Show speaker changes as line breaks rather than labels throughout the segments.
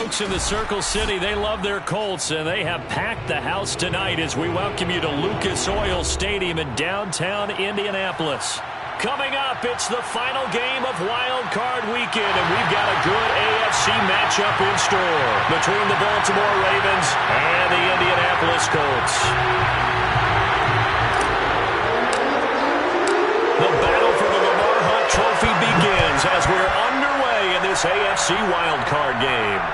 folks in the Circle City, they love their Colts, and they have packed the house tonight as we welcome you to Lucas Oil Stadium in downtown Indianapolis. Coming up, it's the final game of Wild Card Weekend, and we've got a good AFC matchup in store between the Baltimore Ravens and the Indianapolis Colts. The battle for the Lamar Hunt Trophy begins as we're underway in this AFC Wild Card game.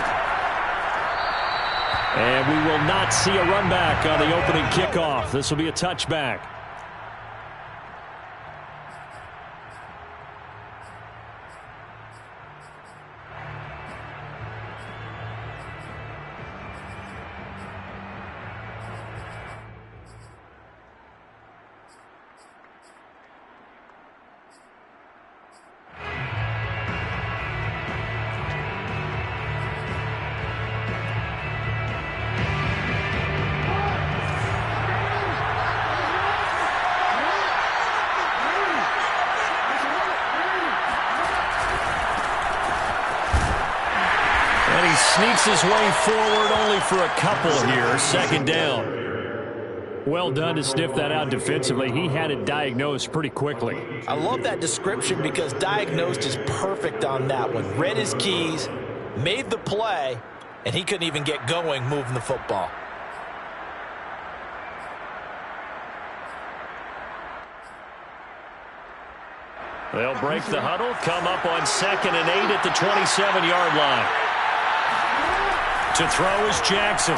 And we will not see a run back on the opening kickoff. This will be a touchback. Sneaks his way forward only for a couple here. Second down. Well done to sniff that out defensively. He had it diagnosed pretty quickly.
I love that description because diagnosed is perfect on that one. Read his keys, made the play, and he couldn't even get going moving the football.
They'll break the huddle, come up on 2nd and 8 at the 27-yard line. To throw is Jackson.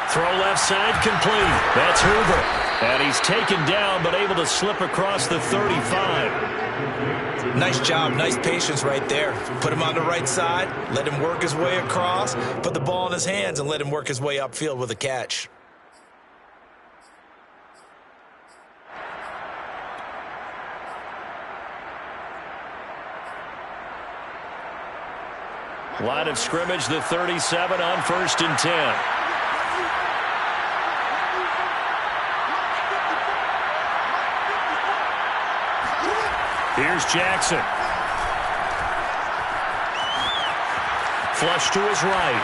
Throw left side complete. That's Hoover. And he's taken down but able to slip across the 35.
Nice job. Nice patience right there. Put him on the right side. Let him work his way across. Put the ball in his hands and let him work his way upfield with a catch.
Line of scrimmage, the 37 on 1st and 10. Here's Jackson. Flush to his right.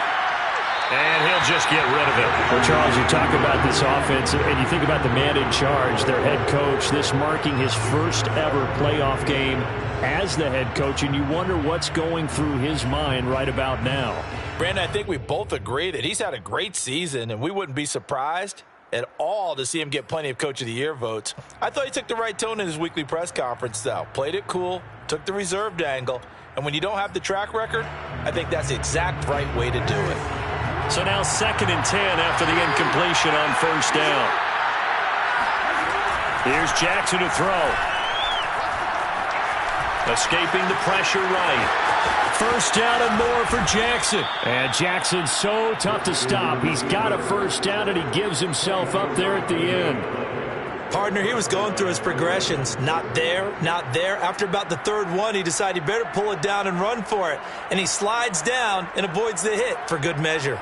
And he'll just get rid of it. Well, Charles, you talk about this offense, and you think about the man in charge, their head coach, this marking his first ever playoff game as the head coach, and you wonder what's going through his mind right about now.
Brandon, I think we both agree that he's had a great season, and we wouldn't be surprised at all to see him get plenty of Coach of the Year votes. I thought he took the right tone in his weekly press conference, though. Played it cool, took the reserved angle, and when you don't have the track record, I think that's the exact right way to do it.
So now 2nd and 10 after the incompletion on 1st down. Here's Jackson to throw. Escaping the pressure right. 1st down and more for Jackson. And Jackson's so tough to stop. He's got a 1st down, and he gives himself up there at the end.
Partner, he was going through his progressions. Not there, not there. After about the 3rd one, he decided he better pull it down and run for it. And he slides down and avoids the hit for good measure.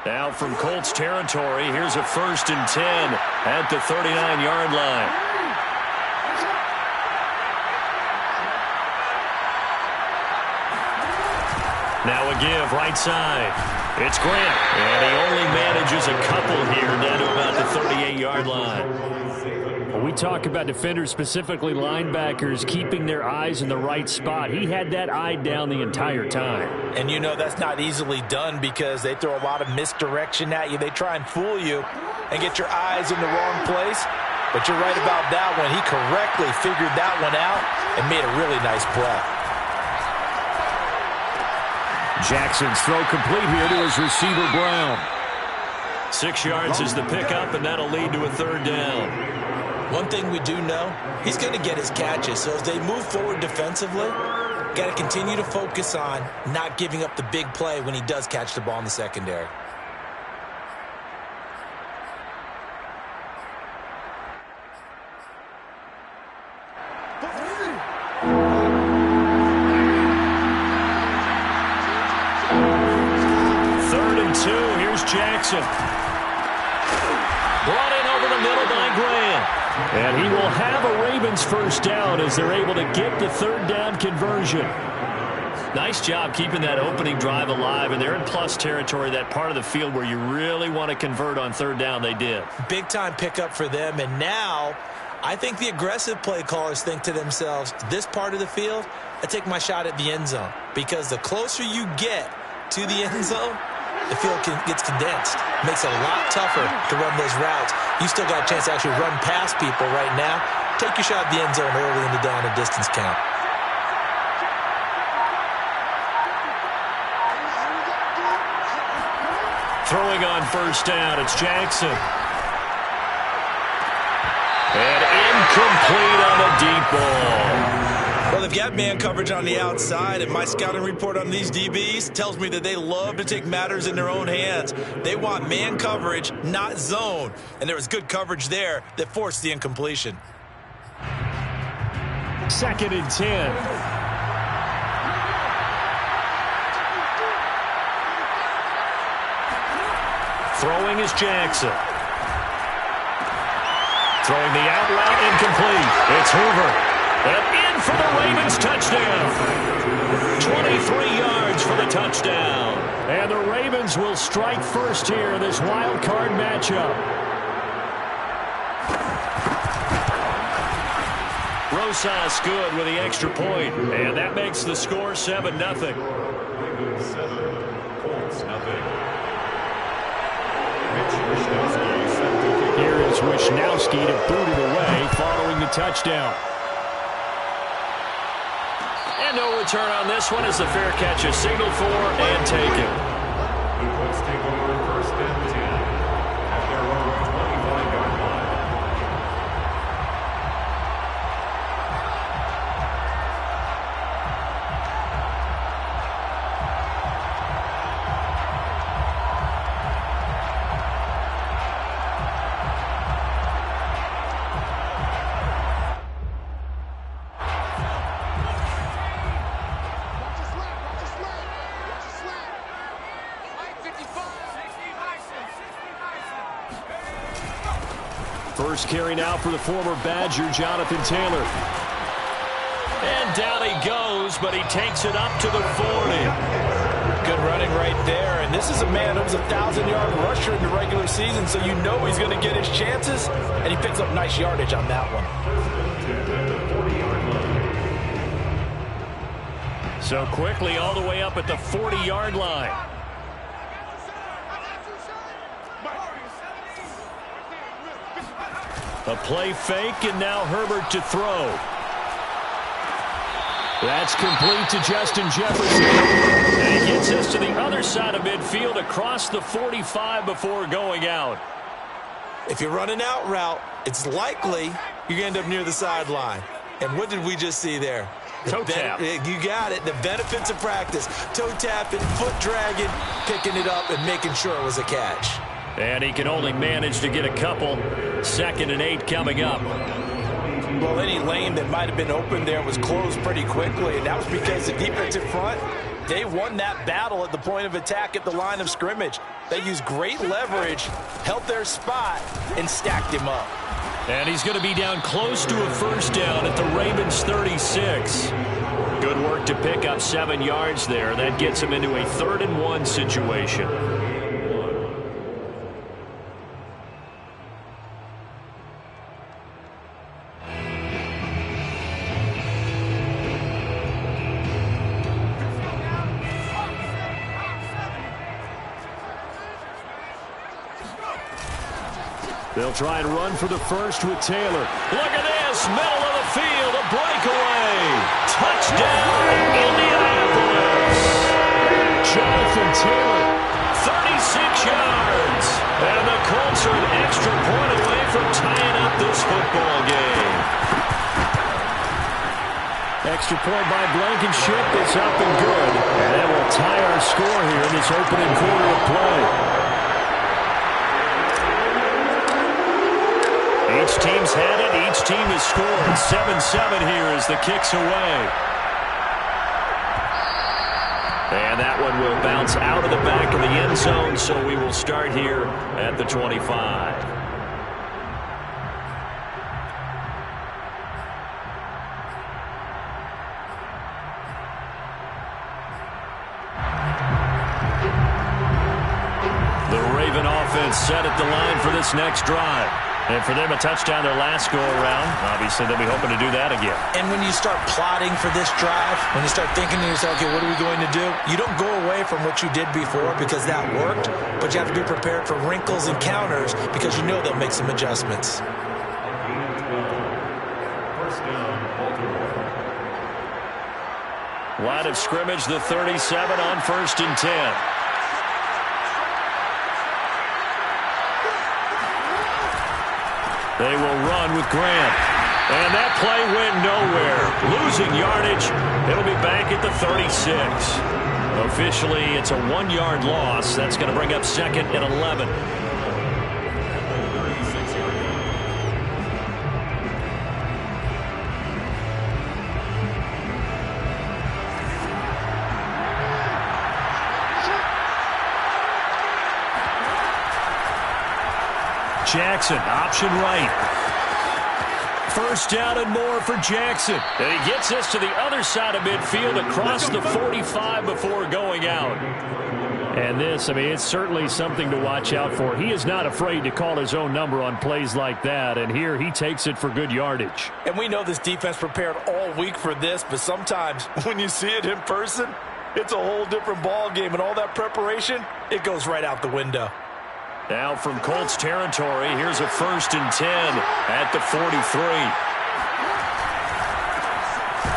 Now from Colts territory, here's a 1st and 10 at the 39-yard line. Now a give, right side. It's Grant, and he only manages a couple here down to about the 38-yard line. When we talk about defenders, specifically linebackers, keeping their eyes in the right spot, he had that eye down the entire time.
And you know that's not easily done because they throw a lot of misdirection at you. They try and fool you and get your eyes in the wrong place. But you're right about that one. He correctly figured that one out and made a really nice play.
Jackson's throw complete here to his receiver, Brown. 6 yards is the pickup, and that'll lead to a 3rd down.
One thing we do know, he's going to get his catches. So as they move forward defensively, got to continue to focus on not giving up the big play when he does catch the ball in the secondary.
Jackson. Brought in over the middle by Grant. And he will have a Ravens first down as they're able to get the third down conversion. Nice job keeping that opening drive alive, and they're in plus territory, that part of the field where you really want to convert on third down. They did.
Big-time pickup for them, and now I think the aggressive play callers think to themselves, this part of the field, I take my shot at the end zone, because the closer you get to the end zone, the field gets condensed. Makes it a lot tougher to run those routes. You still got a chance to actually run past people right now. Take your shot at the end zone early in the down and distance count.
Throwing on first down, it's Jackson. And incomplete on the deep ball.
Well, they've got man coverage on the outside, and my scouting report on these DBs tells me that they love to take matters in their own hands. They want man coverage, not zone. And there was good coverage there that forced the incompletion.
2nd and 10. Throwing is Jackson. Throwing the out route, incomplete. It's Hoover. And in for the Ravens touchdown. 23 yards for the touchdown. And the Ravens will strike first here in this wild card matchup. Rosas good with the extra point. And that makes the score 7-0. Here is Wisnowski to boot it away following the touchdown. And no return on this one as the fair catch is signaled for and taken.
The Colts take over 1st and 10 at their own 25-yard line.
First carry now for the former Badger, Jonathan Taylor. And down he goes, but he takes it up to the 40.
Good running right there. And this is a man who was a 1,000-yard rusher in the regular season, so you know he's going to get his chances. And he picks up nice yardage on that one.
So quickly all the way up at the 40-yard line. A play fake, and now Herbert to throw. That's complete to Justin Jefferson. And he gets us to the other side of midfield across the 45 before going out.
If you run an out route, it's likely you're going to end up near the sideline. And what did we just see there?
Toe tap.
You got it. The benefits of practice. Toe tapping, foot dragging, picking it up, and making sure it was a catch.
And he can only manage to get a couple. 2nd and 8 coming up.
Well, any lane that might have been open there was closed pretty quickly, and that was because the defensive front, they won that battle at the point of attack at the line of scrimmage. They used great leverage, held their spot, and stacked him up.
And he's going to be down close to a first down at the Ravens 36. Good work to pick up 7 yards there. That gets him into a 3rd and 1 situation. They'll try and run for the first with Taylor. Look at this, middle of the field, a breakaway. Touchdown, Indianapolis. Jonathan Taylor, 36 yards. And the Colts are an extra point away from tying up this football game. Extra point by Blankenship. It's up and good. And that will tie our score here in this opening quarter of play. Each team's had it. Each team has scored. 7-7 here as the kick's away. And that one will bounce out of the back of the end zone, so we will start here at the 25. It's set at the line for this next drive. And for them, a touchdown their last go-around. Obviously, they'll be hoping to do that again.
And when you start plotting for this drive, when you start thinking to yourself, okay, what are we going to do? You don't go away from what you did before because that worked, but you have to be prepared for wrinkles and counters because you know they'll make some adjustments.
Line of scrimmage, the 37 on 1st and 10. They will run with Grant. And that play went nowhere. Losing yardage. It'll be back at the 36. Officially, it's a 1-yard loss. That's going to bring up 2nd and 11. Jackson, option right. First down and more for Jackson. And he gets us to the other side of midfield across the 45 before going out. And this, I mean, it's certainly something to watch out for. He is not afraid to call his own number on plays like that. And here he takes it for good yardage.
And we know this defense prepared all week for this, but sometimes when you see it in person, it's a whole different ball game. And all that preparation, it goes right out the window.
Now from Colts territory, here's a 1st and 10 at the 43.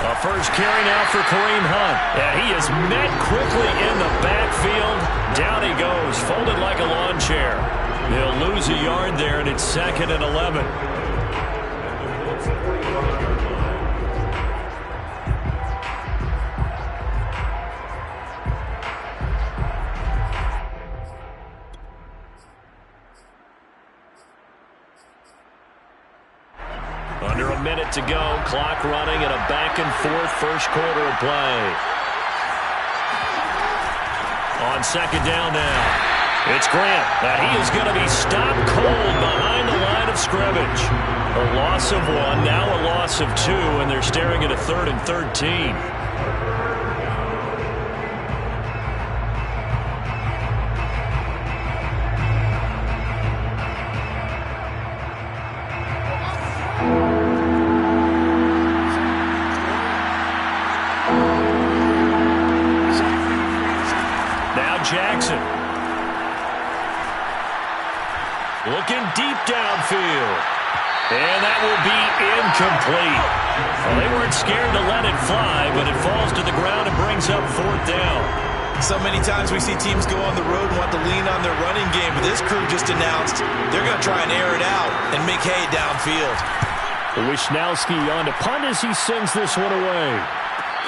A first carry now for Kareem Hunt. And he is met quickly in the backfield. Down he goes, folded like a lawn chair. He'll lose a yard there, and it's 2nd and 11. Under a minute to go. Clock running and a back-and-forth first quarter of play. On 2nd down now. It's Grant. And he is going to be stopped cold behind the line of scrimmage. A loss of 1, now a loss of 2, and they're staring at a 3rd and 13. Jackson. Looking deep downfield. And that will be incomplete. Well, they weren't scared to let it fly, but it falls to the ground and brings up 4th down.
So many times we see teams go on the road and want to lean on their running game, but this crew just announced they're going to try and air it out and make hay downfield.
Wisnowski on to punt as he sends this one away.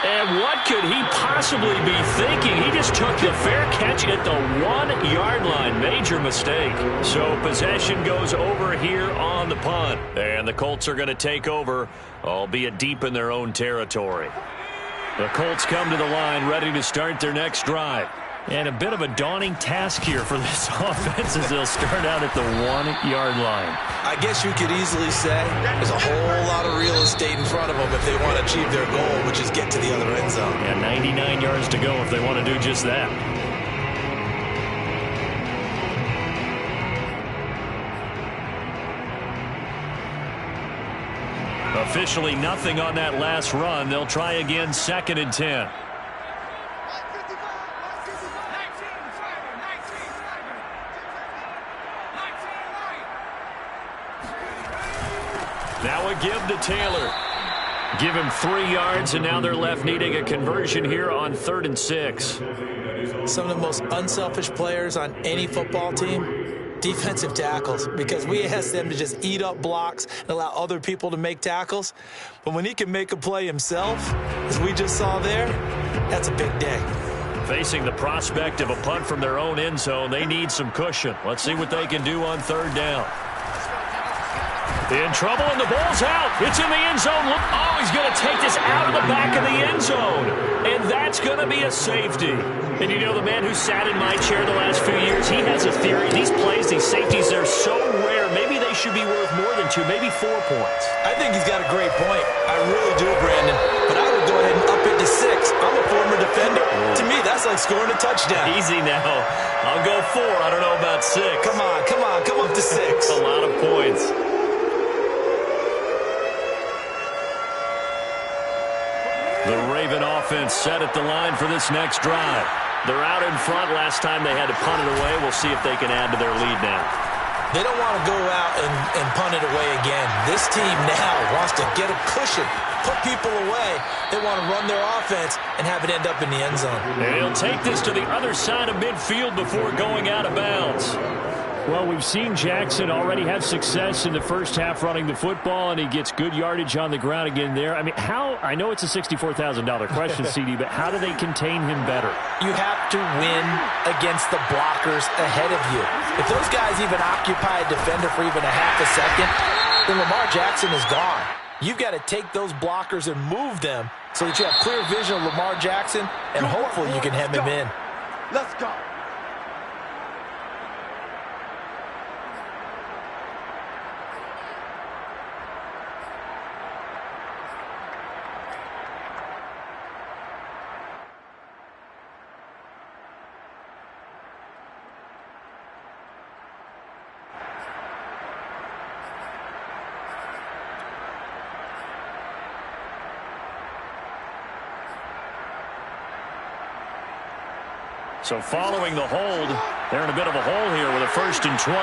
And what could he possibly be thinking? He just took the fair catch at the 1-yard line. Major mistake. So possession goes over here on the punt. And the Colts are going to take over, albeit deep in their own territory. The Colts come to the line ready to start their next drive. And a bit of a daunting task here for this offense as they'll start out at the 1-yard line.
I guess you could easily say there's a whole lot of real estate in front of them if they want to achieve their goal, which is get to the other end zone.
Yeah, 99 yards to go if they want to do just that. Officially nothing on that last run. They'll try again, 2nd and 10. Now a give to Taylor. Give him 3 yards, and now they're left needing a conversion here on 3rd and 6.
Some of the most unselfish players on any football team, defensive tackles, because we ask them to just eat up blocks and allow other people to make tackles. But when he can make a play himself, as we just saw there, that's a big day.
Facing the prospect of a punt from their own end zone, they need some cushion. Let's see what they can do on 3rd down. In trouble, and the ball's out. It's in the end zone. Look, oh, he's going to take this out of the back of the end zone. And that's going to be a safety. And you know, the man who sat in my chair the last few years, he has a theory. These plays, these safeties, they're so rare. Maybe they should be worth more than 2, maybe 4 points.
I think he's got a great point. I really do, Brandon. But I would go ahead and up it to 6. I'm a former defender. To me, that's like scoring a touchdown.
Easy now. I'll go 4. I don't know about 6.
Come on. Come up to 6.
A lot of points. The Raven offense set at the line for this next drive. They're out in front. Last time they had to punt it away. We'll see if they can add to their lead now.
They don't want to go out and punt it away again. This team now wants to get a cushion, put people away. They want to run their offense and have it end up in the end zone.
They'll take this to the other side of midfield before going out of bounds. Well, we've seen Jackson already have success in the first half running the football, and he gets good yardage on the ground again there. I mean, I know it's a $64,000 question, CD, but how do they contain him better?
You have to win against the blockers ahead of you. If those guys even occupy a defender for even a half a second, then Lamar Jackson is gone. You've got to take those blockers and move them so that you have clear vision of Lamar Jackson, and hopefully you can hem him in.
Let's go.
So following the hold, they're in a bit of a hole here with a 1st and 20.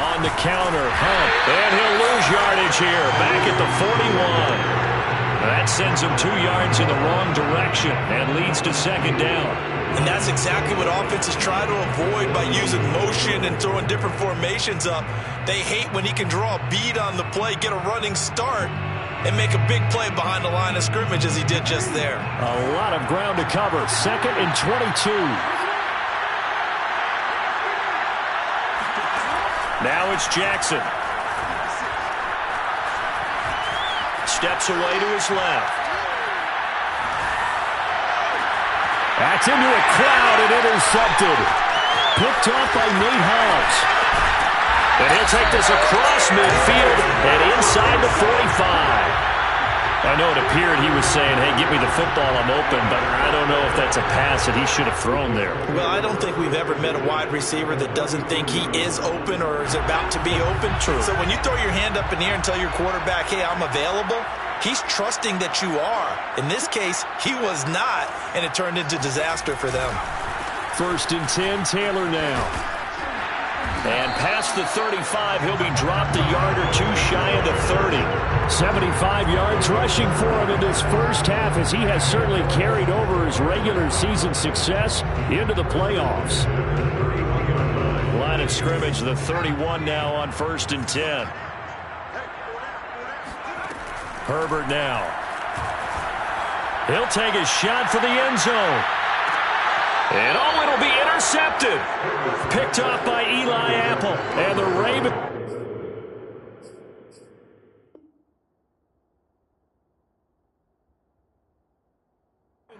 On the counter, Hunt, and he'll lose yardage here, back at the 41. That sends him 2 yards in the wrong direction and leads to 2nd down.
And that's exactly what offenses try to avoid by using motion and throwing different formations up. They hate when he can draw a bead on the play, get a running start, and make a big play behind the line of scrimmage as he did just there.
A lot of ground to cover. 2nd and 22. Now it's Jackson. Steps away to his left. That's into a crowd and intercepted. Picked off by Nate Hobbs. And he'll take this across midfield and inside the 45. I know it appeared he was saying, hey, get me the football, I'm open, but I don't know if that's a pass that he should have thrown there.
Well, I don't think we've ever met a wide receiver that doesn't think he is open or is about to be open.
True.
So when you throw your hand up in the air and tell your quarterback, hey, I'm available, he's trusting that you are. In this case, he was not, and it turned into disaster for them.
1st and 10, Taylor now. And past the 35, he'll be dropped a yard or 2 shy of the 30. 75 yards rushing for him in this first half, as he has certainly carried over his regular season success into the playoffs. Line of scrimmage, the 31 now on 1st and 10. Herbert now. He'll take a shot for the end zone. And oh, it'll be intercepted. Picked off by Eli Apple. And the Ravens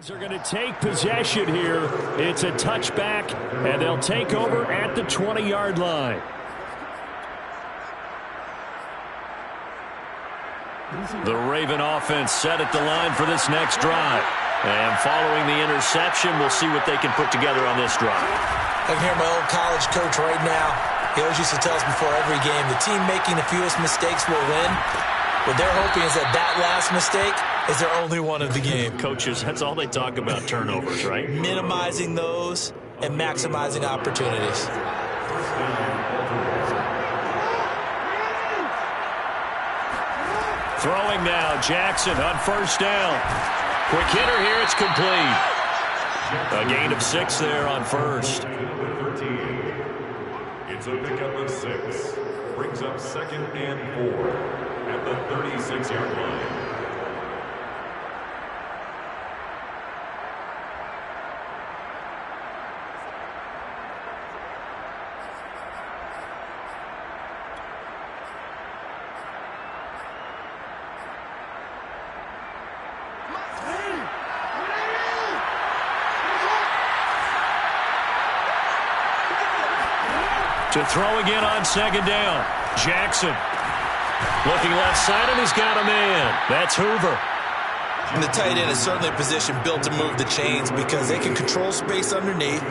are going to take possession here. It's a touchback, and they'll take over at the 20-yard line. The Raven offense set at the line for this next drive. And following the interception, we'll see what they can put together on this drive.
I can hear my old college coach right now. He always used to tell us before every game, the team making the fewest mistakes will win. What they're hoping is that that last mistake is their only one of the game.
Coaches, that's all they talk about, turnovers, right?
Minimizing those and maximizing opportunities.
Throwing now, Jackson on 1st down. Quick hitter here, it's complete. A gain of 6 there on 1st.
It's a pickup of 6. Brings up 2nd and 4 at the 36-yard line.
To throw again on second down. Jackson. Looking left side, and he's got a man. That's Hoover.
And the tight end is certainly a position built to move the chains because they can control space underneath.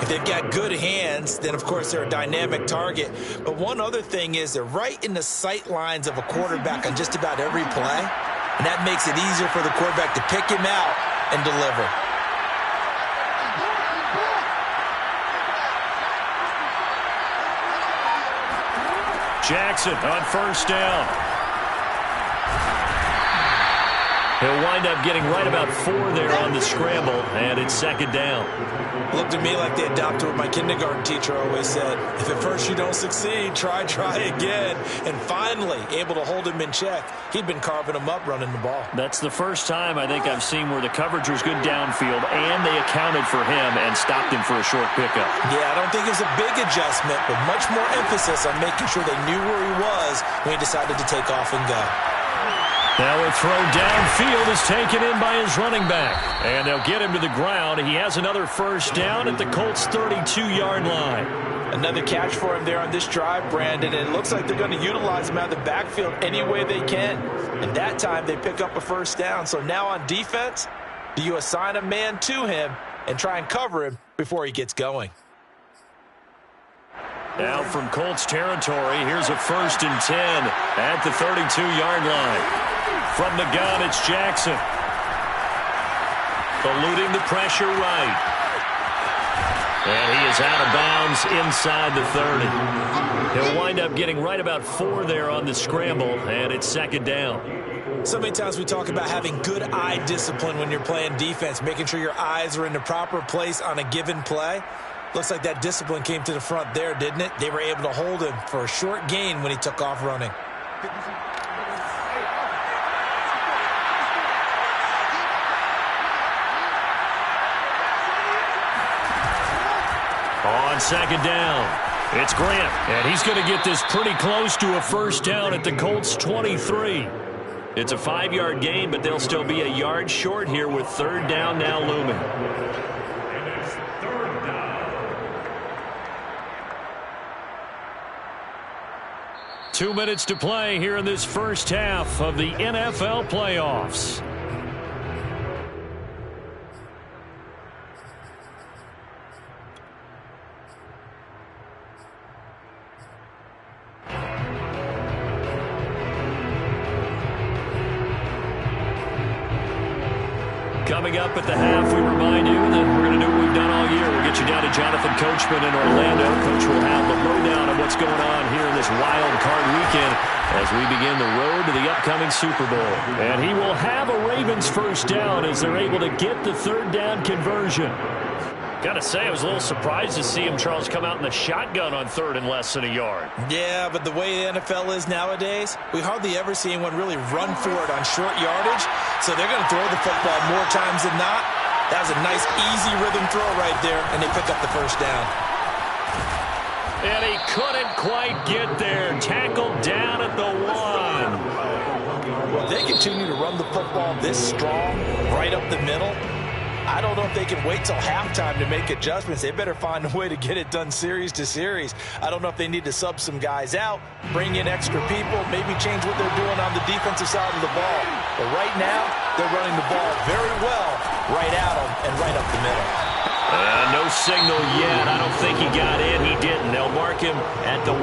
If they've got good hands, then, of course, they're a dynamic target. But one other thing is they're right in the sight lines of a quarterback on just about every play. And that makes it easier for the quarterback to pick him out and deliver.
Jackson on first down. He'll wind up getting right about 4 there on the scramble, and it's second down.
Looked to me like they adopted what my kindergarten teacher always said. If at first you don't succeed, try again. And finally, able to hold him in check. He'd been carving him up running the ball.
That's the first time I think I've seen where the coverage was good downfield, and they accounted for him and stopped him for a short pickup.
Yeah, I don't think it was a big adjustment, but much more emphasis on making sure they knew where he was when he decided to take off and go.
Now a throw downfield is taken in by his running back. And they'll get him to the ground. He has another first down at the Colts' 32-yard line.
Another catch for him there on this drive, Brandon. And it looks like they're going to utilize him out of the backfield any way they can. And that time they pick up a first down. So now on defense, do you assign a man to him and try and cover him before he gets going?
Now from Colts territory, here's a 1st and 10 at the 32-yard line. From the gun, it's Jackson. Eluding the pressure right. And he is out of bounds inside the 30. He'll wind up getting right about 4 there on the scramble, and it's second down.
So many times we talk about having good eye discipline when you're playing defense, making sure your eyes are in the proper place on a given play. Looks like that discipline came to the front there, didn't it? They were able to hold him for a short gain when he took off running.
On second down, it's Grant, and he's going to get this pretty close to a first down at the Colts' 23. It's a 5-yard gain, but they'll still be a yard short here with third down now looming. 2 minutes to play here in this first half of the NFL playoffs. Coming up at the half, we remind you that we're going to do what we've done all year. We'll get you down to Jonathan Coachman in Orlando. Coach will have the lowdown of what's going on here in this wild card weekend as we begin the road to the upcoming Super Bowl. And he will have a Ravens first down as they're able to get the third down conversion. Got to say, I was a little surprised to see him, Charles, come out in the shotgun on third and less than a yard.
Yeah, but the way the NFL is nowadays, we hardly ever see anyone really run for it on short yardage. So they're going to throw the football more times than not. That was a nice, easy rhythm throw right there, and they pick up the first down.
And he couldn't quite get there. Tackled down at the 1.
Well, they continue to run the football this strong, right up the middle. I don't know if they can wait till halftime to make adjustments. They better find a way to get it done series to series. I don't know if they need to sub some guys out, bring in extra people, maybe change what they're doing on the defensive side of the ball. But right now, they're running the ball very well right at them and right up the middle.
No signal yet. I don't think he got in. He didn't. They'll mark him at the 1.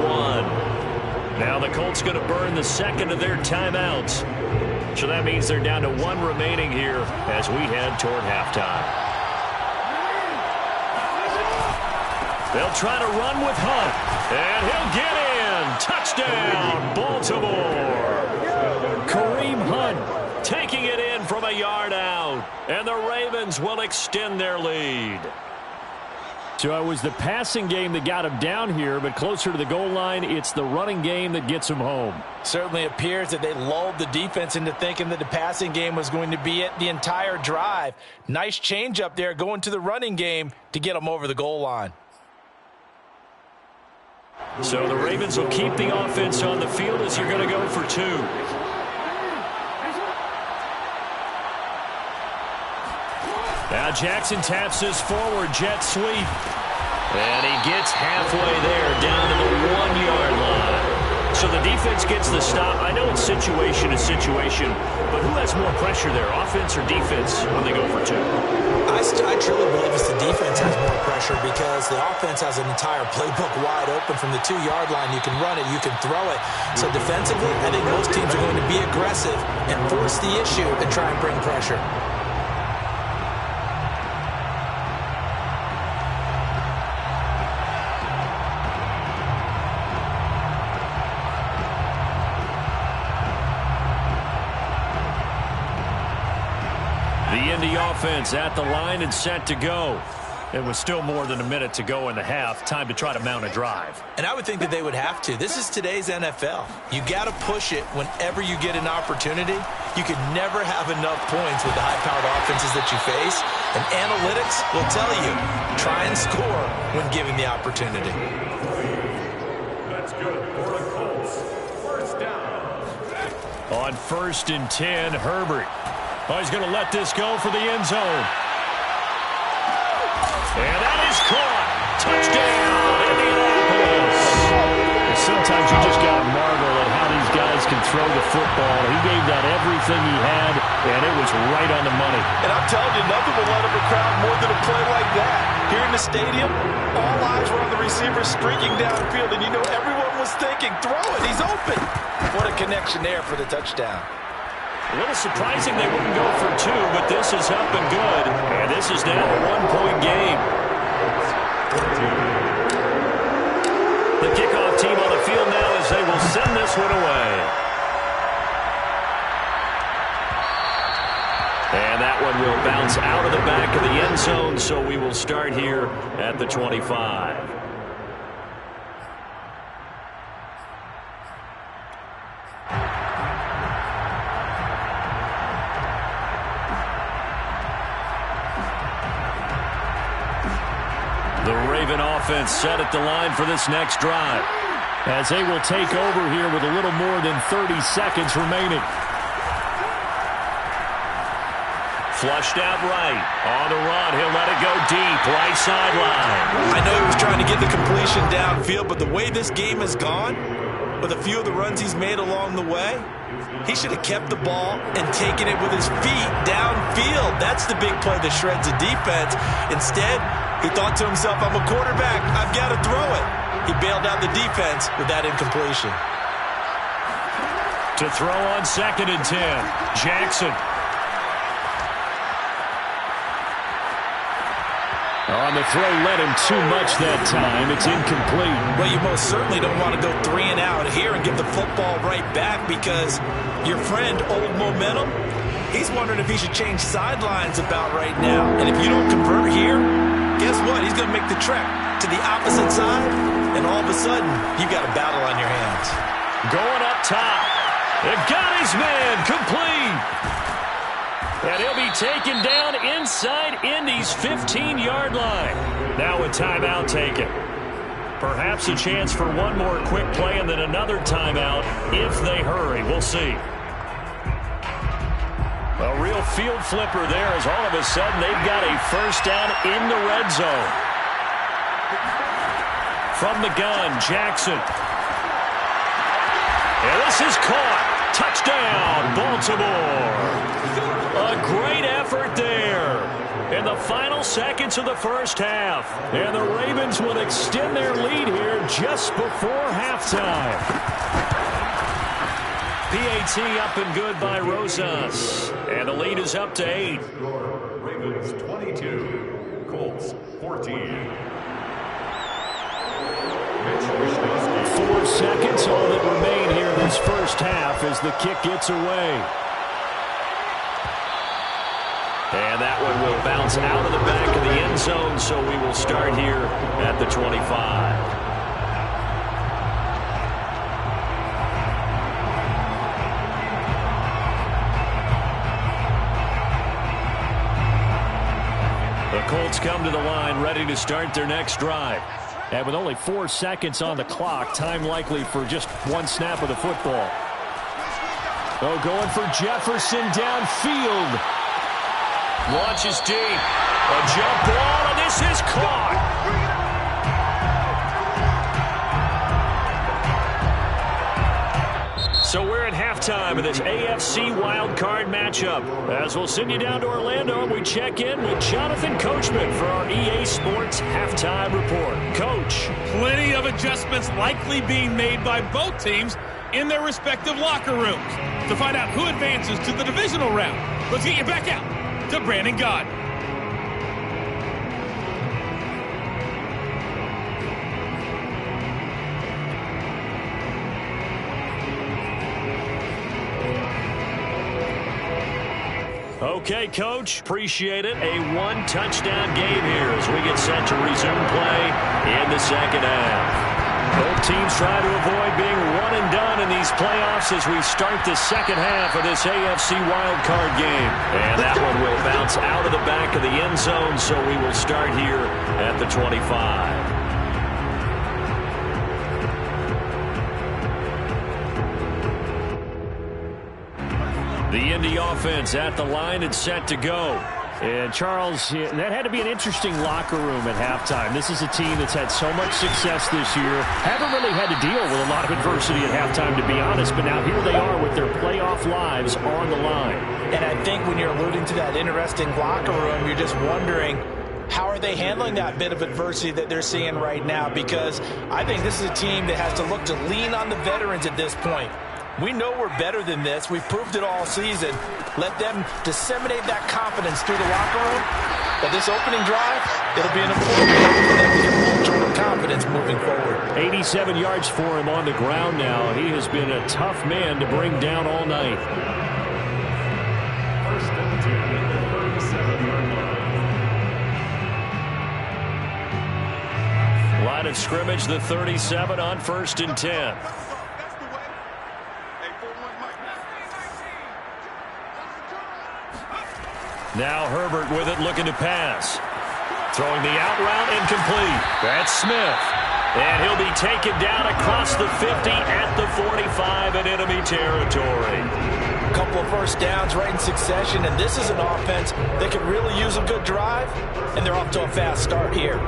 Now the Colts going to burn the second of their timeouts. So that means they're down to 1 remaining here as we head toward halftime. They'll try to run with Hunt, and he'll get in. Touchdown, Baltimore. Kareem Hunt taking it in from a yard out, and the Ravens will extend their lead. So it was the passing game that got him down here, but closer to the goal line, it's the running game that gets him home.
Certainly appears that they lulled the defense into thinking that the passing game was going to be it the entire drive. Nice change up there going to the running game to get them over the goal line.
So the Ravens will keep the offense on the field as you're going to go for 2. Now Jackson taps this forward jet sweep. And he gets halfway there down to the defense gets the stop. I know it's situation to situation, but who has more pressure there, offense or defense, when they go for two?
I truly believe it's the defense has more pressure because the offense has an entire playbook wide open from the 2-yard line. You can run it, you can throw it. So defensively, I think most teams are going to be aggressive and force the issue and try and bring pressure.
The Indy offense at the line and set to go. It was still more than a minute to go in the half. Time to try to mount a drive.
And I would think that they would have to. This is today's NFL. You got to push it whenever you get an opportunity. You could never have enough points with the high-powered offenses that you face. And analytics will tell you, try and score when given the opportunity.
That's good for the Colts. First down.
On 1st and 10, Herbert. Oh, he's going to let this go for the end zone. And that is caught. Touchdown, Indianapolis. Sometimes you just got to marvel at how these guys can throw the football. He gave that everything he had, and it was right on the money.
And I'm telling you, nothing will light up a crowd more than a play like that. Here in the stadium, all eyes were on the receiver streaking downfield, and you know everyone was thinking, throw it, he's open. What a connection there for the touchdown.
A little surprising they wouldn't go for two, but this is up and good. And this is now a one-point game. The kickoff team on the field now as they will send this one away. And that one will bounce out of the back of the end zone, so we will start here at the 25. The Raven offense set at the line for this next drive, as they will take over here with a little more than 30 seconds remaining. Flushed out right. On the run, he'll let it go deep, right sideline.
I know he was trying to get the completion downfield, but the way this game has gone, with a few of the runs he's made along the way, he should have kept the ball and taken it with his feet downfield. That's the big play that shreds the defense. Instead, he thought to himself, I'm a quarterback, I've got to throw it. He bailed out the defense with that incompletion.
To throw on 2nd and 10, Jackson. On the throw, led him too much that time. It's incomplete.
Well, you most certainly don't want to go 3 and out here and give the football right back because your friend, Old Momentum, he's wondering if he should change sidelines about right now. And if you don't convert here, guess what? He's going to make the trek to the opposite side, and all of a sudden, you've got a battle on your hands.
Going up top. They've got his man complete. And he'll be taken down inside Indy's 15-yard line. Now a timeout taken. Perhaps a chance for one more quick play and then another timeout if they hurry. We'll see. A real field flipper there as all of a sudden they've got a first down in the red zone. From the gun, Jackson. And this is caught. Touchdown, Baltimore. A great effort there in the final seconds of the first half. And the Ravens will extend their lead here just before halftime. PAT up and good by Rosas. And the lead is up to 8.
Ravens 22, Colts 14.
4 seconds, all that remain here in this first half as the kick gets away. And that one will bounce out of the back of the end zone, so we will start here at the 25. The Colts come to the line ready to start their next drive. And with only 4 seconds on the clock, time likely for just one snap of the football. Oh, going for Jefferson downfield. Launches deep. A jump ball, and this is caught. So we're at halftime of this AFC wildcard matchup. As we'll send you down to Orlando, we check in with Jonathan Coachman for our EA Sports Halftime Report. Coach.
Plenty of adjustments likely being made by both teams in their respective locker rooms. To find out who advances to the divisional round, let's get you back out to Brandon Gott.
Okay, Coach, appreciate it. A one-touchdown game here as we get set to resume play in the second half. Both teams try to avoid being one and done in these playoffs as we start the second half of this AFC wildcard game. And that one will bounce out of the back of the end zone, so we will start here at the 25. The Indy offense at the line and set to go. And, Charles, that had to be an interesting locker room at halftime. This is a team that's had so much success this year. Haven't really had to deal with a lot of adversity at halftime, to be honest. But now here they are with their playoff lives on the line.
And I think when you're alluding to that interesting locker room, you're just wondering, how are they handling that bit of adversity that they're seeing right now? Because I think this is a team that has to look to lean on the veterans at this point. We know we're better than this. We've proved it all season. Let them disseminate that confidence through the locker room. But this opening drive, it'll be an important one for them to get a little jolt of confidence moving forward.
87 yards for him on the ground now. He has been a tough man to bring down all night.
First and 10 at the 37-yard line.
Line of scrimmage, the 37 on 1st and 10. Now Herbert with it, looking to pass. Throwing the out route, incomplete. That's Smith. And he'll be taken down across the 50 at the 45 in enemy territory.
A couple of first downs right in succession, and this is an offense that could really use a good drive, and they're off to a fast start here.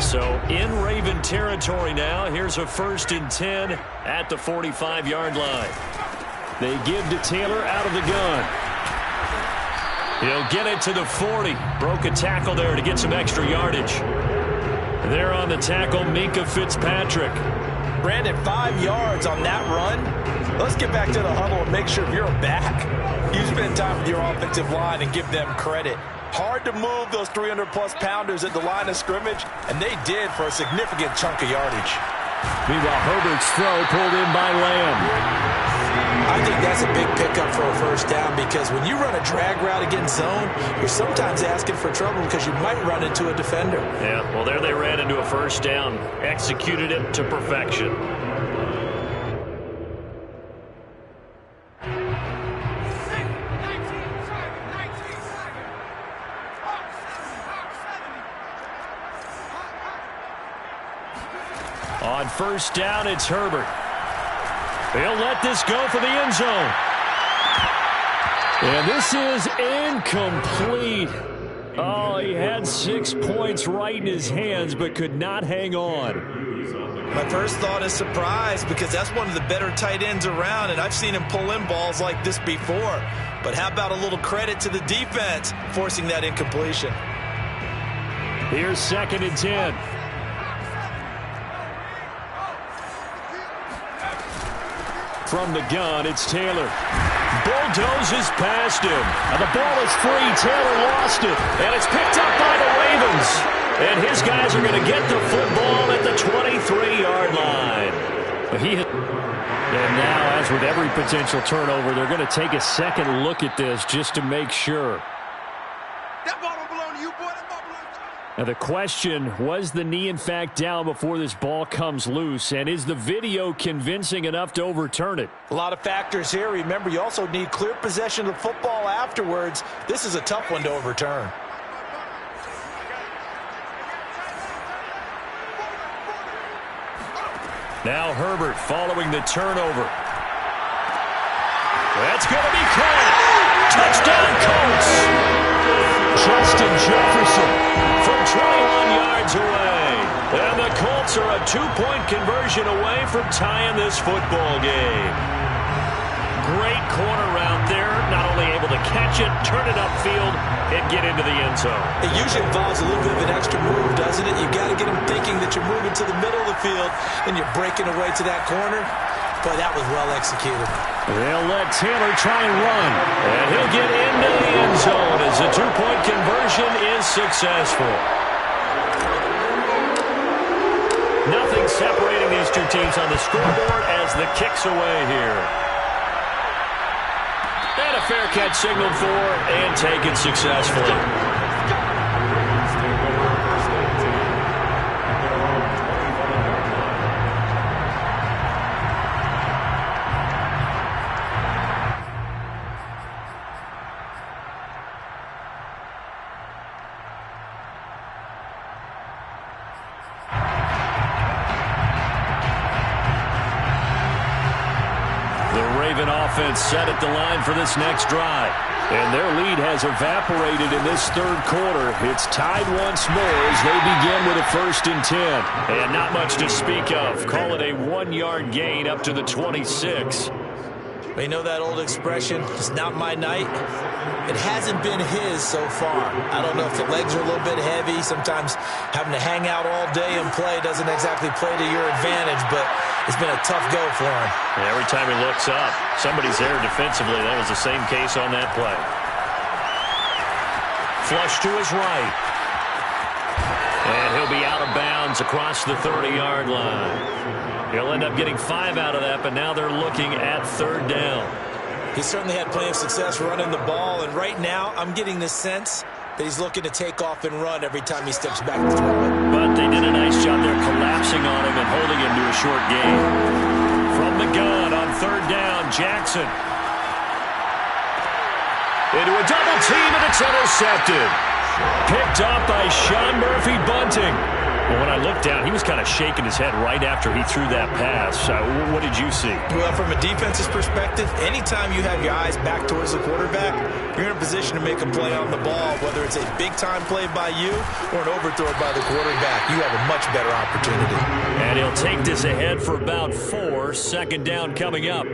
So in Raven territory now, here's a 1st and 10 at the 45-yard line. They give to Taylor out of the gun. He'll get it to the 40. Broke a tackle there to get some extra yardage. There on the tackle, Minkah Fitzpatrick.
Brandon, 5 yards on that run. Let's get back to the huddle and make sure you're back. You spend time with your offensive line and give them credit. Hard to move those 300-plus pounders at the line of scrimmage, and they did for a significant chunk of yardage.
Meanwhile, Herbert's throw pulled in by Lamb.
I think that's a big pickup for a first down because when you run a drag route against zone, you're sometimes asking for trouble because you might run into a defender.
Yeah, well, there they ran into a first down. Executed it to perfection. On first down, it's Herbert. He'll let this go for the end zone. And this is incomplete. Oh, he had 6 points right in his hands, but could not hang on.
My first thought is surprise because that's one of the better tight ends around, and I've seen him pull in balls like this before. But how about a little credit to the defense forcing that incompletion?
Here's 2nd and 10. From the gun, it's Taylor. Bulldozes past him. And the ball is free. Taylor lost it. And it's picked up by the Ravens. And his guys are going to get the football at the 23-yard line. And now, as with every potential turnover, they're going to take a second look at this just to make sure. Now the question, was the knee in fact down before this ball comes loose? And is the video convincing enough to overturn it?
A lot of factors here. Remember, you also need clear possession of the football afterwards. This is a tough one to overturn.
Now Herbert following the turnover. That's going to be caught. Touchdown, Colts. Justin Jefferson from 21 yards away. And the Colts are a 2-point conversion away from tying this football game. Great corner route there. Not only able to catch it, turn it upfield, and get into the end zone.
It usually involves a little bit of an extra move, doesn't it? You've got to get him thinking that you're moving to the middle of the field, and you're breaking away to that corner. But that was well executed.
They'll let Taylor try and run. And he'll get into the end zone as the 2-point conversion is successful. Nothing separating these two teams on the scoreboard as the kick's away here. And a fair catch signaled for and taken successfully. Offense set at the line for this next drive. And their lead has evaporated in this third quarter. It's tied once more as they begin with a 1st and 10. And not much to speak of. Call it a 1-yard gain up to the 26.
You know that old expression, it's not my night? It hasn't been his so far. I don't know if the legs are a little bit heavy. Sometimes having to hang out all day and play doesn't exactly play to your advantage, but it's been a tough go for him.
Yeah, every time he looks up, somebody's there defensively. That was the same case on that play. Flush to his right. And he'll be out of bounds across the 30-yard line. He'll end up getting 5 out of that, but now they're looking at 3rd down.
He certainly had plenty of success running the ball, and right now I'm getting the sense that he's looking to take off and run every time he steps back to throw it.
But they did a nice job there collapsing on him and holding him to a short gain. From the gun on 3rd down, Jackson. Into a double team, and it's intercepted. Picked up by Sean Murphy-Bunting. Well, when I looked down, he was kind of shaking his head right after he threw that pass. What did you see?
Well, from a defense's perspective, anytime you have your eyes back towards the quarterback, you're in a position to make a play on the ball, whether it's a big-time play by you or an overthrow by the quarterback. You have a much better opportunity.
And he'll take this ahead for about 4. 2nd down coming up.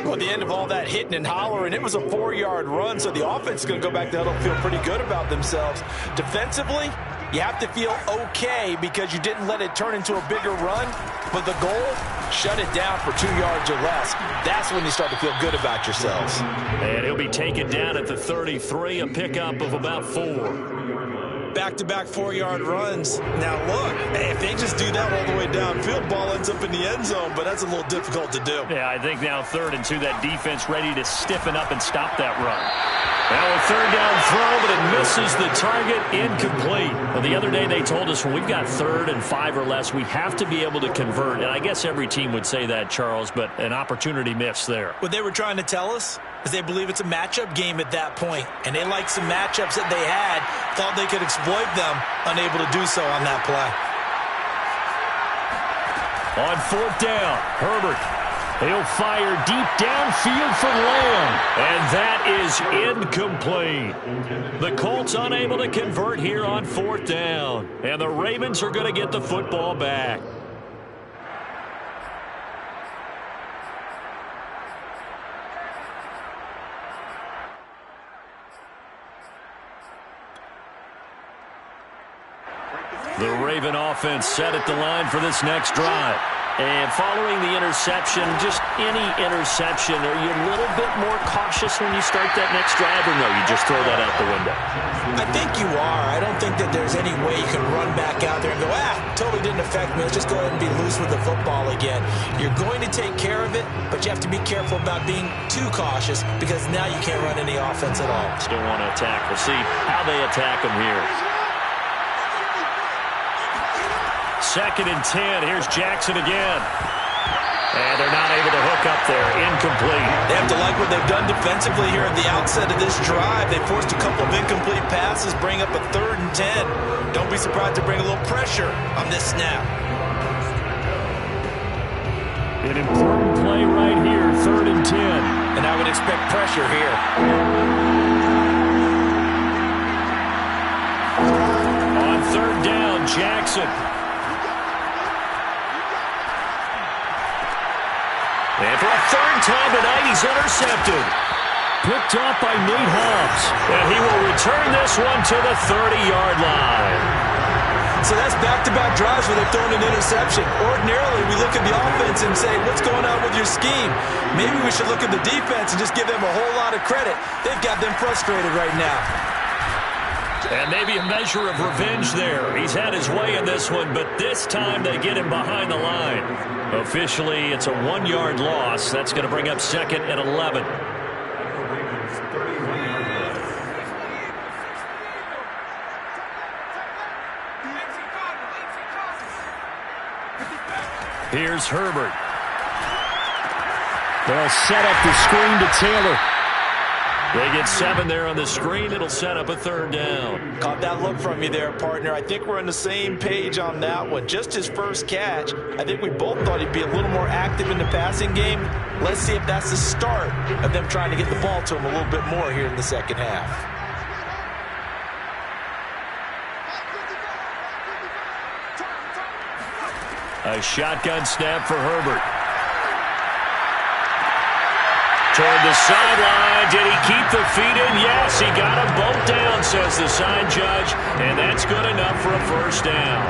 Well, at the end of all that hitting and hollering, it was a 4-yard run, so the offense is going to go back to huddle and feel pretty good about themselves. Defensively, you have to feel okay because you didn't let it turn into a bigger run, but the goal, shut it down for 2 yards or less. That's when you start to feel good about yourselves.
And he'll be taken down at the 33, a pickup of about 4.
Back-to-back 4-yard runs. Now, look, if they just do that all the way downfield, ball ends up in the end zone, but that's a little difficult to do.
Yeah, I think now 3rd and 2, that defense ready to stiffen up and stop that run. Now a 3rd down throw, but it misses the target, incomplete. Well, the other day they told us when we've got 3rd and 5 or less, we have to be able to convert. And I guess every team would say that, Charles, but an opportunity missed there.
What they were trying to tell us is they believe it's a matchup game at that point, and they liked some matchups that they had, thought they could exploit them, unable to do so on that play.
On 4th down, Herbert. He'll fire deep downfield for Lamb, and that is incomplete. The Colts unable to convert here on 4th down, and the Ravens are going to get the football back. The Raven offense set at the line for this next drive. And following the interception, just any interception, are you a little bit more cautious when you start that next drive, or no, you just throw that out the window?
I think you are. I don't think that there's any way you can run back out there and go, totally didn't affect me. Let's just go ahead and be loose with the football again. You're going to take care of it, but you have to be careful about being too cautious because now you can't run any offense at all.
Still want to attack. We'll see how they attack them here. 2nd and 10. Here's Jackson again. And they're not able to hook up there. Incomplete.
They have to like what they've done defensively here at the outset of this drive. They forced a couple of incomplete passes, bring up a 3rd and 10. Don't be surprised to bring a little pressure on this snap.
An important play right here, 3rd and 10.
And I would expect pressure here.
third down, Jackson. And for a third time tonight, he's intercepted. Picked off by Nate Hobbs. And he will return this one to the 30-yard line.
So that's back-to-back drives where they've thrown an interception. Ordinarily, we look at the offense and say, what's going on with your scheme? Maybe we should look at the defense and just give them a whole lot of credit. They've got them frustrated right now.
And maybe a measure of revenge there. He's had his way in this one, but this time they get him behind the line. Officially, it's a 1-yard loss. That's going to bring up 2nd and 11. Here's Herbert. They'll set up the screen to Taylor. They get 7 there on the screen. It'll set up a third down.
Caught that look from you there, partner. I think we're on the same page on that one. Just his first catch. I think we both thought he'd be a little more active in the passing game. Let's see if that's the start of them trying to get the ball to him a little bit more here in the second half.
A shotgun snap for Herbert. Toward the sideline. Did he keep the feet in? Yes, he got them both down, says the sign judge. And that's good enough for a first down.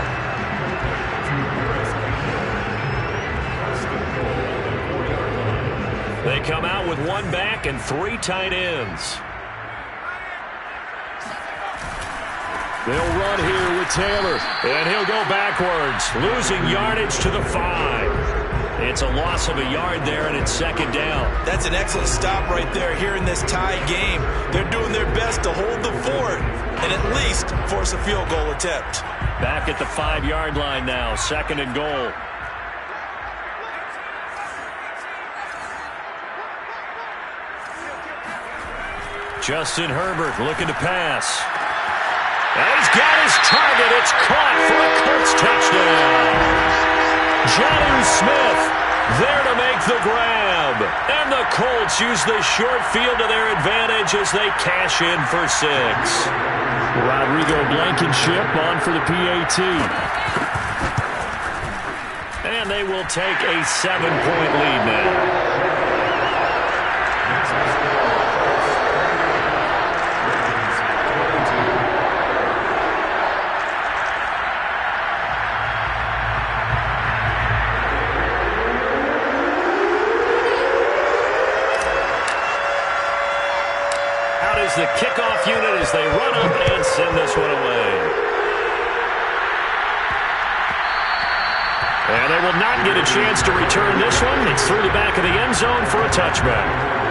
They come out with 1 back and 3 tight ends. They'll run here with Taylor, and he'll go backwards, losing yardage to the 5. It's a loss of a yard there, and it's 2nd down.
That's an excellent stop right there here in this tie game. They're doing their best to hold the fort and at least force a field goal attempt.
Back at the 5-yard line now, 2nd and goal. Justin Herbert looking to pass. And he's got his target. It's caught for a Colts touchdown. Jonnu Smith there to make the grab. And the Colts use the short field to their advantage as they cash in for 6. Rodrigo Blankenship on for the PAT. And they will take a 7-point lead now. The kickoff unit as they run up and send this one away. And they will not get a chance to return this one. It's through the back of the end zone for a touchback.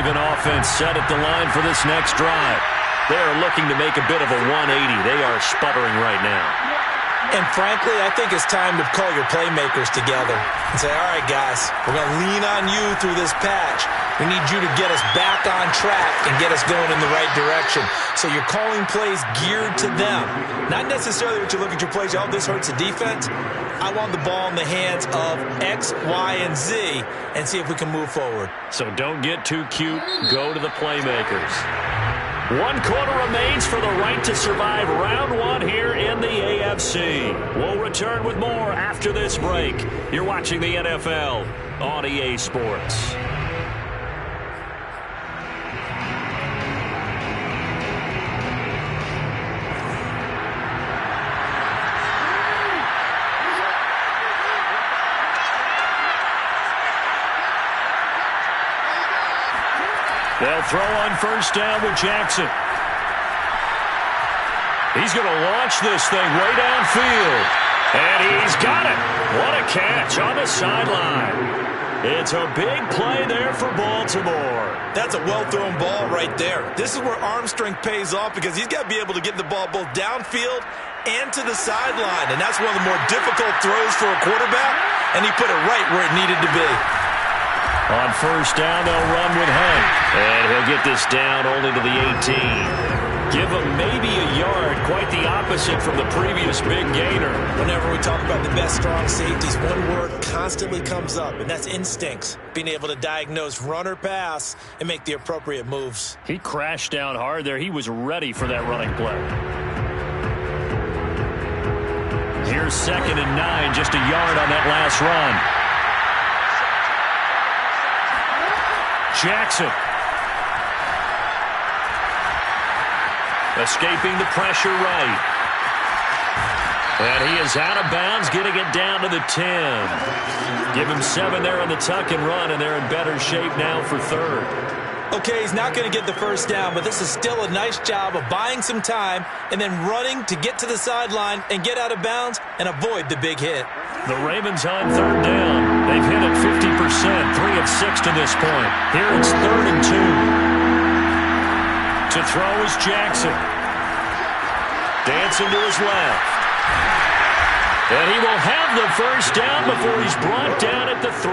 Offense set at the line for this next drive. They are looking to make a bit of a 180. They are sputtering right now.
And frankly, I think it's time to call your playmakers together and say, all right, guys, we're going to lean on you through this patch. We need you to get us back on track and get us going in the right direction. So you're calling plays geared to them. Not necessarily what you look at your plays, oh, this hurts the defense. I want the ball in the hands of X, Y, and Z and see if we can move forward.
So don't get too cute. Go to the playmakers. 1 quarter remains for the right to survive round 1 here in the AFC. We'll return with more after this break. You're watching the NFL on EA Sports. They'll throw on first down with Jackson. He's going to launch this thing way downfield. And he's got it. What a catch on the sideline. It's a big play there for Baltimore.
That's a well-thrown ball right there. This is where arm strength pays off because he's got to be able to get the ball both downfield and to the sideline. And that's one of the more difficult throws for a quarterback. And he put it right where it needed to be.
On first down, they'll run with Hunt. And he'll get this down only to the 18. Give him maybe a yard, quite the opposite from the previous big gainer.
Whenever we talk about the best strong safeties, one word constantly comes up, and that's instincts. Being able to diagnose run or pass and make the appropriate moves.
He crashed down hard there. He was ready for that running play. Here's 2nd and 9, just a yard on that last run. Jackson. Escaping the pressure right. And he is out of bounds, getting it down to the 10. Give him 7 there on the tuck and run, and they're in better shape now for 3rd.
Okay, he's not going to get the first down, but this is still a nice job of buying some time and then running to get to the sideline and get out of bounds and avoid the big hit.
The Ravens on 3rd down. They've hit it 50%, 3 of 6 to this point. Here it's 3rd and 2. To throw is Jackson. Dancing to his left. And he will have the first down before he's brought down at the 3.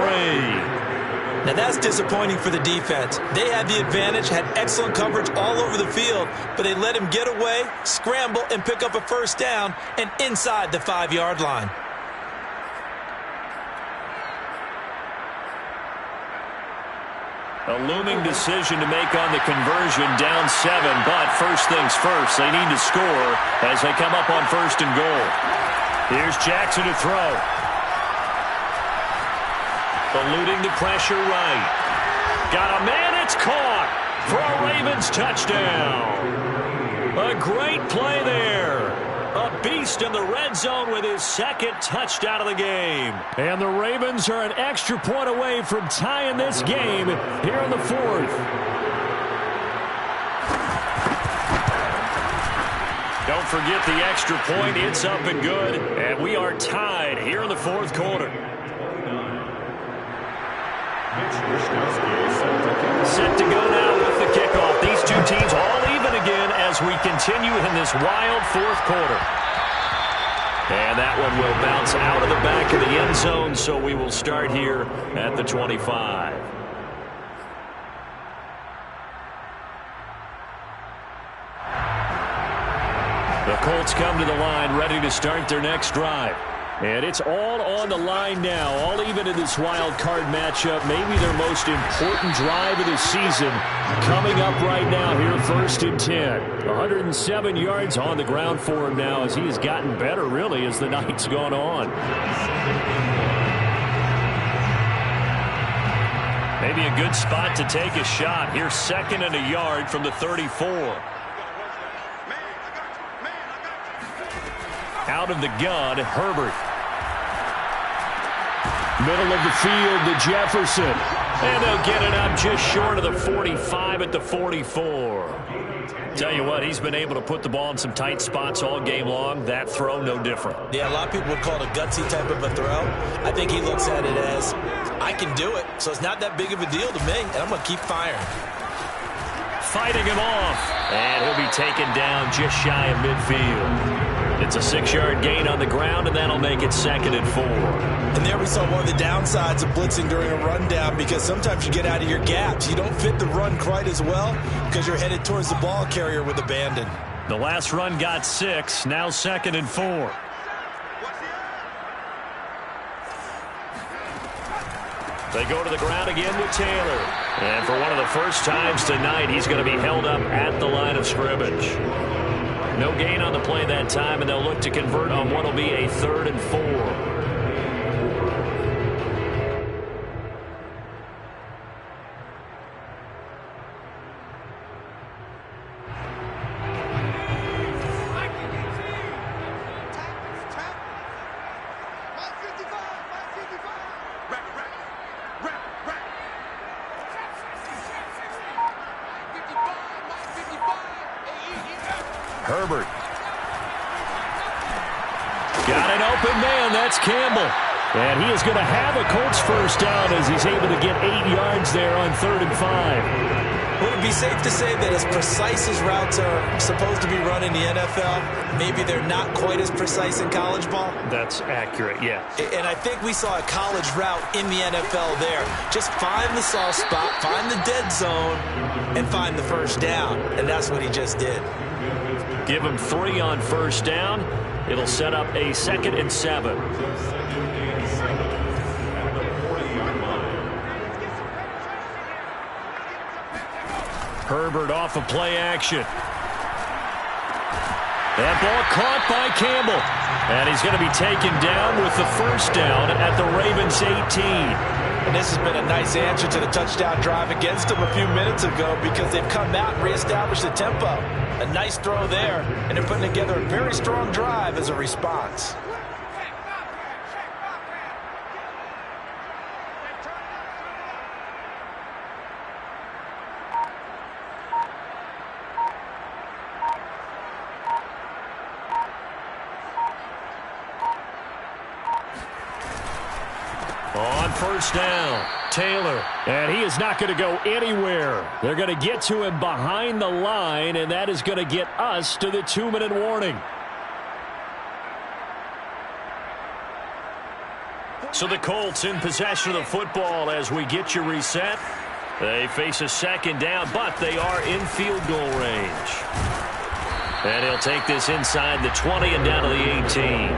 Now that's disappointing for the defense. They had the advantage, had excellent coverage all over the field, but they let him get away, scramble, and pick up a first down and inside the 5-yard line.
A looming decision to make on the conversion, down 7, but first things first, they need to score as they come up on 1st and goal. Here's Jackson to throw. Eluding the pressure right. Got a man, it's caught for a Ravens touchdown. A great play there. A beast in the red zone with his 2nd touchdown of the game. And the Ravens are an extra point away from tying this game here in the 4th. Don't forget the extra point. It's up and good. And we are tied here in the 4th quarter. Set to go now with the kickoff. These two teams all even again as we continue in this wild 4th quarter. And that one will bounce out of the back of the end zone, so we will start here at the 25. The Colts come to the line ready to start their next drive. And it's all on the line now, all even in this wild card matchup. Maybe their most important drive of the season coming up right now here, 1st and 10. 107 yards on the ground for him now as he has gotten better, really, as the night's gone on. Maybe a good spot to take a shot. Here's 2nd and a yard from the 34. Out of the gun, Herbert. Middle of the field to Jefferson. And they'll get it up just short of the 45 at the 44. Tell you what, he's been able to put the ball in some tight spots all game long. That throw, no different.
Yeah, a lot of people would call it a gutsy type of a throw. I think he looks at it as, I can do it, so it's not that big of a deal to me, and I'm going to keep firing.
Fighting him off. And he'll be taken down just shy of midfield. It's a 6-yard gain on the ground, and that'll make it 2nd and 4.
And there we saw one of the downsides of blitzing during a rundown, because sometimes you get out of your gaps. You don't fit the run quite as well because you're headed towards the ball carrier with abandon.
The last run got 6, now 2nd and 4. They go to the ground again with Taylor. And for one of the first times tonight, he's going to be held up at the line of scrimmage. No gain on the play that time, and they'll look to convert on what will be a 3rd and 4. Herbert. Got an open man. That's Campbell. And he is going to have a Colts first down as he's able to get 8 yards there on 3rd and 5.
Would it be safe to say that as precise as routes are supposed to be run in the NFL, maybe they're not quite as precise in college ball?
That's accurate, yeah.
And I think we saw a college route in the NFL there. Just find the soft spot, find the dead zone, and find the first down. And that's what he just did.
Give him 3 on first down. It'll set up a 2nd and 7. Herbert off of play action. That ball caught by Campbell. And he's going to be taken down with the first down at the Ravens 18.
And this has been a nice answer to the touchdown drive against them a few minutes ago because they've come out and reestablished the tempo. A nice throw there, and they're putting together a very strong drive as a response.
On first down, Taylor. And he is not going to go anywhere. They're going to get to him behind the line, and that is going to get us to the 2-minute warning. So the Colts in possession of the football as we get you reset. They face a 2nd down, but they are in field goal range. And he'll take this inside the 20 and down to the 18.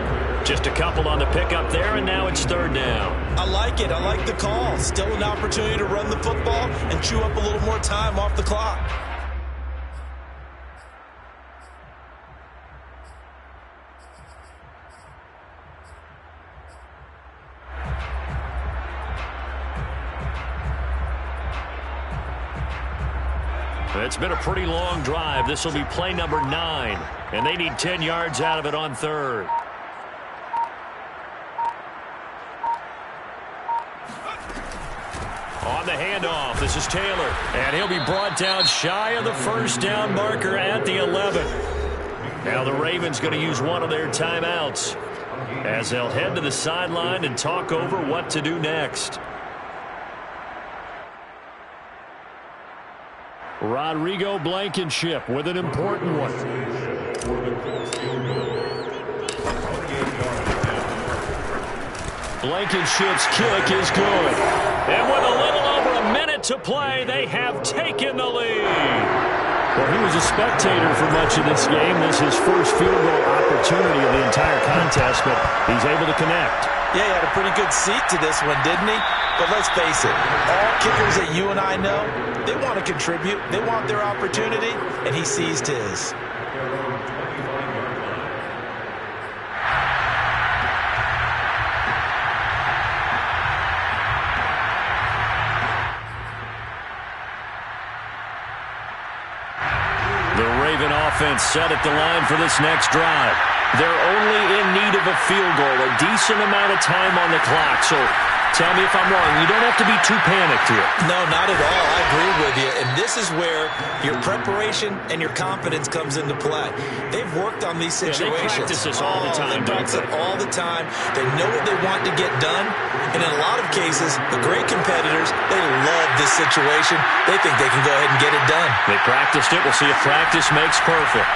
Just a couple on the pickup there, and now it's 3rd down.
I like it. I like the call. Still an opportunity to run the football and chew up a little more time off the clock.
It's been a pretty long drive. This will be play number 9, and they need 10 yards out of it on 3rd. On the handoff, this is Taylor, and he'll be brought down shy of the first down marker at the 11. Now the Ravens going to use one of their timeouts as they'll head to the sideline and talk over what to do next. Rodrigo Blankenship with an important one. Blankenship's kick is good. And with a little over a minute to play, they have taken the lead. Well, he was a spectator for much of this game. This is his first field goal opportunity of the entire contest, but he's able to connect.
Yeah, he had a pretty good seat to this one, didn't he? But let's face it, all kickers that you and I know, they want to contribute. They want their opportunity, and he seized his.
The Raven offense set at the line for this next drive. They're only in need of a field goal, a decent amount of time on the clock. So tell me if I'm wrong. You don't have to be too panicked here.
No, not at all. I agree with you. And this is where your preparation and your confidence comes into play. They've worked on these situations.
Yeah, they practice this all the time.
They practice it all the time. They know what they want to get done. And in a lot of cases, the great competitors, they love this situation. They think they can go ahead and get it done.
They practiced it. We'll see if practice makes perfect.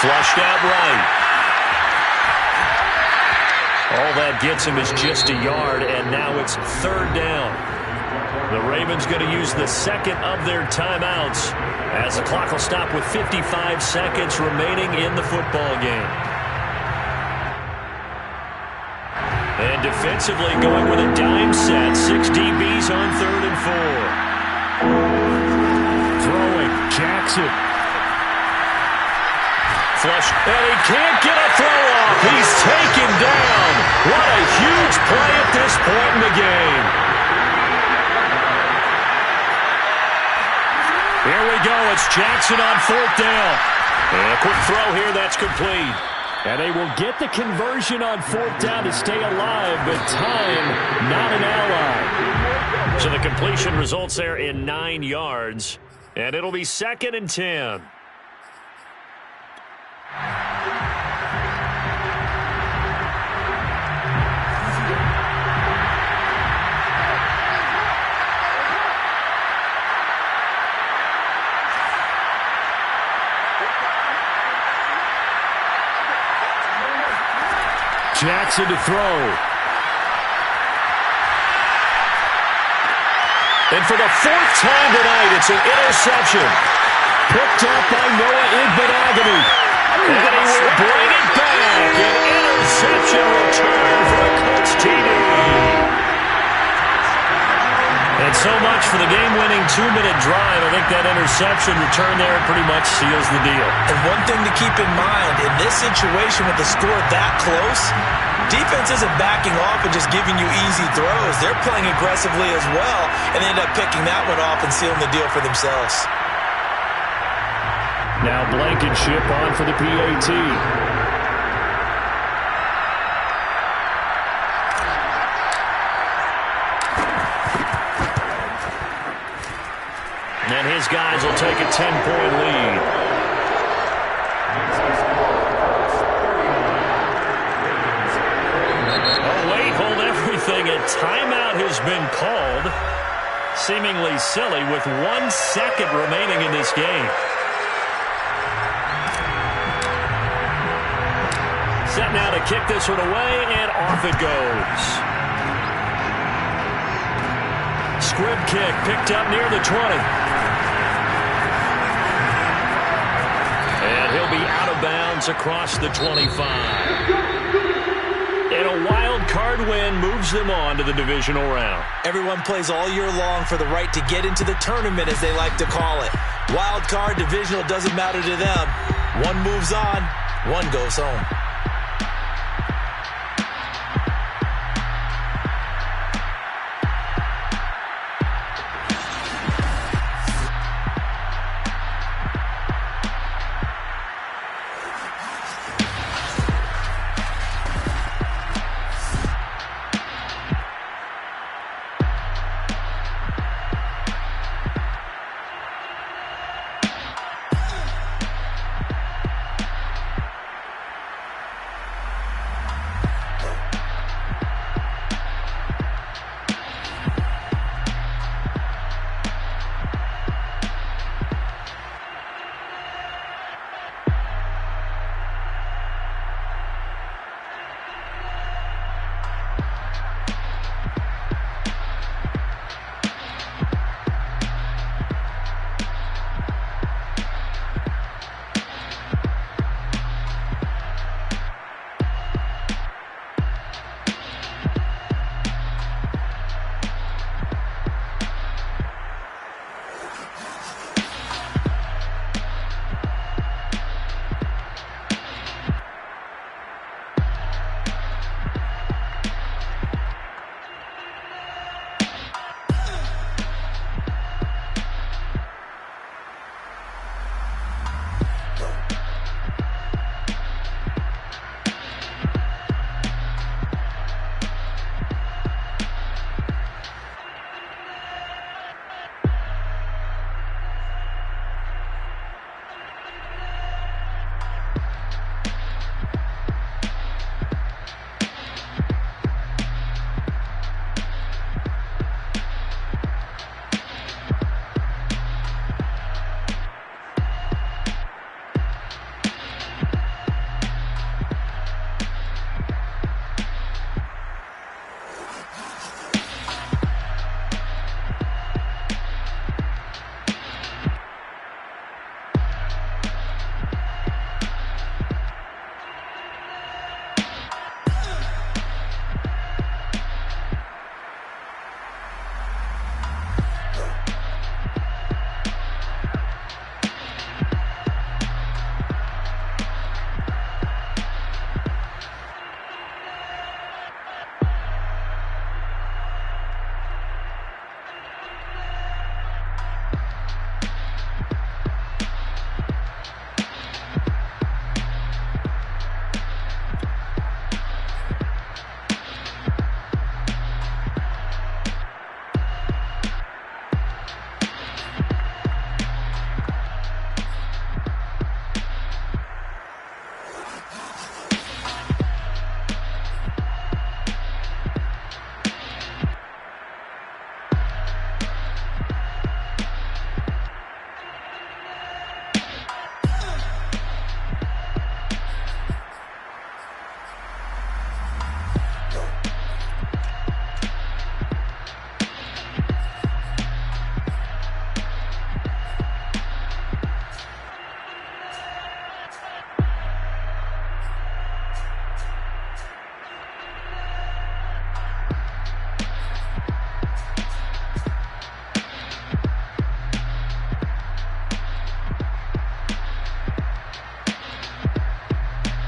Flushed out right. All that gets him is just a yard, and now it's 3rd down. The Ravens going to use the 2nd of their timeouts as the clock will stop with 55 seconds remaining in the football game. And defensively going with a dime set, 6 DBs on 3rd and 4. Throwing, Jackson. Flush, and he can't get a throw off. He's taken down. What a huge play at this point in the game. Here we go. It's Jackson on 4th down. And a quick throw here that's complete. And they will get the conversion on 4th down to stay alive, but time not an ally. So the completion results there in 9 yards. And it'll be 2nd and 10. Jackson to throw. And for the fourth time tonight, it's an interception. Picked up by Noah Igbenogany. And he will bring it back. An interception return for the Colts TD. And so much for the game-winning 2-minute drive. I think that interception return there pretty much seals the deal.
And one thing to keep in mind, in this situation with the score that close, defense isn't backing off and just giving you easy throws. They're playing aggressively as well, and they end up picking that one off and sealing the deal for themselves.
Now Blankenship on for the PAT. And his guys will take a 10-point lead. Oh, wait, hold everything. A timeout has been called. Seemingly silly with 1 second remaining in this game. Set now to kick this one away, and off it goes. Squib kick picked up near the 20. And he'll be out of bounds across the 25. And a wild card win moves them on to the divisional round.
Everyone plays all year long for the right to get into the tournament, as they like to call it. Wild card, divisional, doesn't matter to them. One moves on, one goes home.